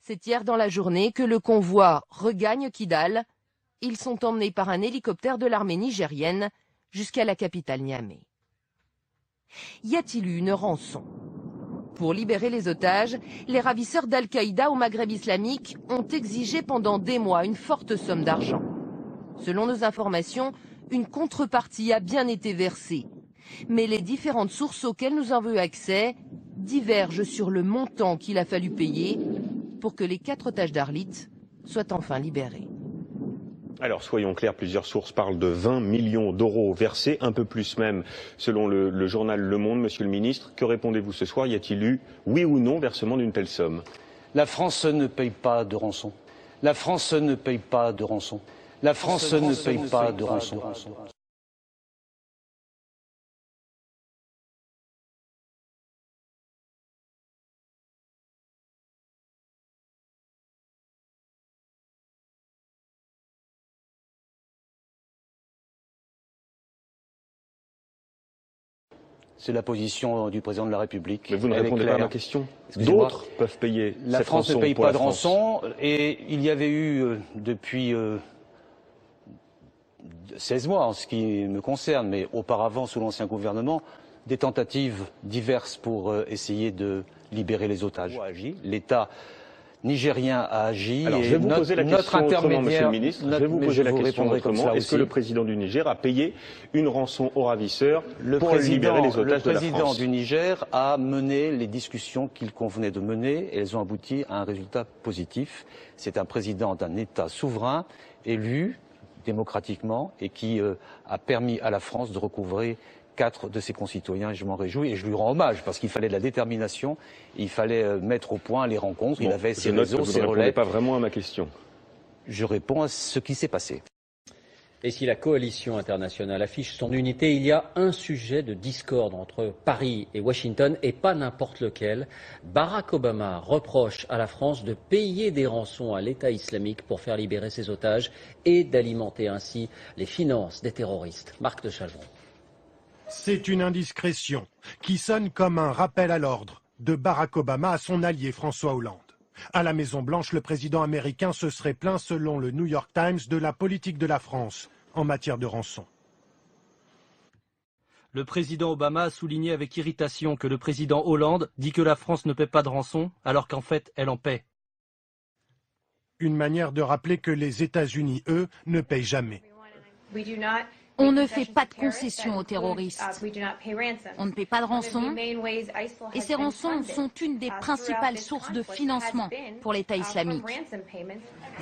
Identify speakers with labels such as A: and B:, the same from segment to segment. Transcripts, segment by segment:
A: C'est hier dans la journée que le convoi regagne Kidal. Ils sont emmenés par un hélicoptère de l'armée nigérienne jusqu'à la capitale Niamey. Y a-t-il eu une rançon? Pour libérer les otages, les ravisseurs d'Al-Qaïda au Maghreb islamique ont exigé pendant des mois une forte somme d'argent. Selon nos informations, une contrepartie a bien été versée. Mais les différentes sources auxquelles nous avons eu accès divergent sur le montant qu'il a fallu payer pour que les 4 otages d'Arlit soient enfin libérés.
B: Alors soyons clairs, plusieurs sources parlent de 20 millions d'euros versés, un peu plus même selon le journal Le Monde. Monsieur le ministre, que répondez-vous ce soir? Y a-t-il eu, oui ou non, versement d'une telle somme?
C: La France ne paye pas de rançon. La France ne paye pas de rançon. La France ne paye pas de rançon. C'est la position du président de la République.
B: Mais vous ne répondez pas à ma question. D'autres peuvent payer cette rançon.
C: La France ne paye pas de rançon et il y avait eu depuis 16 mois en ce qui me concerne, mais auparavant sous l'ancien gouvernement, des tentatives diverses pour essayer de libérer les otages. L'État nigérien a agi.
B: Alors, je vais vous poser la question autrement, Monsieur le ministre. Je vais vous poser la question autrement. Est-ce que le président du Niger a payé une rançon aux ravisseurs pour libérer les otages de la France?
C: Le président du Niger a mené les discussions qu'il convenait de mener et elles ont abouti à un résultat positif. C'est un président d'un État souverain, élu démocratiquement et qui a permis à la France de recouvrer 4 de ses concitoyens, et je m'en réjouis et je lui rends hommage parce qu'il fallait de la détermination, il fallait mettre au point les rencontres, il avait ses réseaux, ses relais.
B: Vous ne répondez pas vraiment à ma question.
C: Je réponds à ce qui s'est passé.
D: Et si la coalition internationale affiche son unité, il y a un sujet de discorde entre Paris et Washington, et pas n'importe lequel. Barack Obama reproche à la France de payer des rançons à l'État islamique pour faire libérer ses otages et d'alimenter ainsi les finances des terroristes. Marc de Chalvron.
E: C'est une indiscrétion qui sonne comme un rappel à l'ordre de Barack Obama à son allié François Hollande. À la Maison-Blanche, le président américain se serait plaint, selon le New York Times, de la politique de la France en matière de rançon.
F: Le président Obama a souligné avec irritation que le président Hollande dit que la France ne paie pas de rançon, alors qu'en fait, elle en paie.
E: Une manière de rappeler que les États-Unis, eux, ne payent jamais.
G: On ne fait pas de concessions aux terroristes. On ne paie pas de rançon. Et ces rançons sont une des principales sources de financement pour l'État islamique.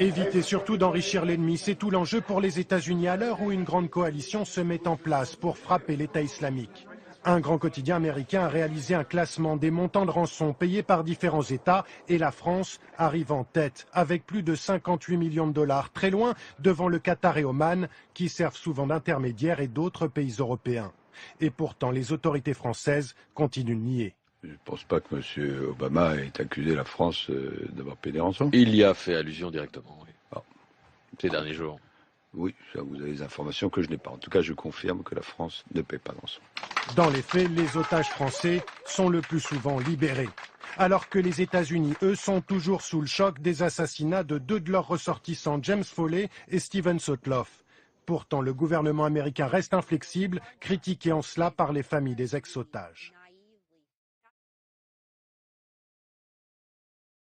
E: Éviter surtout d'enrichir l'ennemi, c'est tout l'enjeu pour les États-Unis à l'heure où une grande coalition se met en place pour frapper l'État islamique. Un grand quotidien américain a réalisé un classement des montants de rançon payés par différents États et la France arrive en tête avec plus de 58 millions de dollars, très loin devant le Qatar et Oman qui servent souvent d'intermédiaires et d'autres pays européens. Et pourtant, les autorités françaises continuent de nier.
H: Je ne pense pas que M. Obama ait accusé la France d'avoir payé des rançons.
I: Il y a fait allusion directement, oui. Ah. Ces derniers jours.
H: Oui, ça, vous avez des informations que je n'ai pas. En tout cas, je confirme que la France ne paie pas de rançon.
E: Dans les faits, les otages français sont le plus souvent libérés. Alors que les États-Unis, eux, sont toujours sous le choc des assassinats de 2 de leurs ressortissants, James Foley et Steven Sotloff. Pourtant, le gouvernement américain reste inflexible, critiqué en cela par les familles des ex-otages.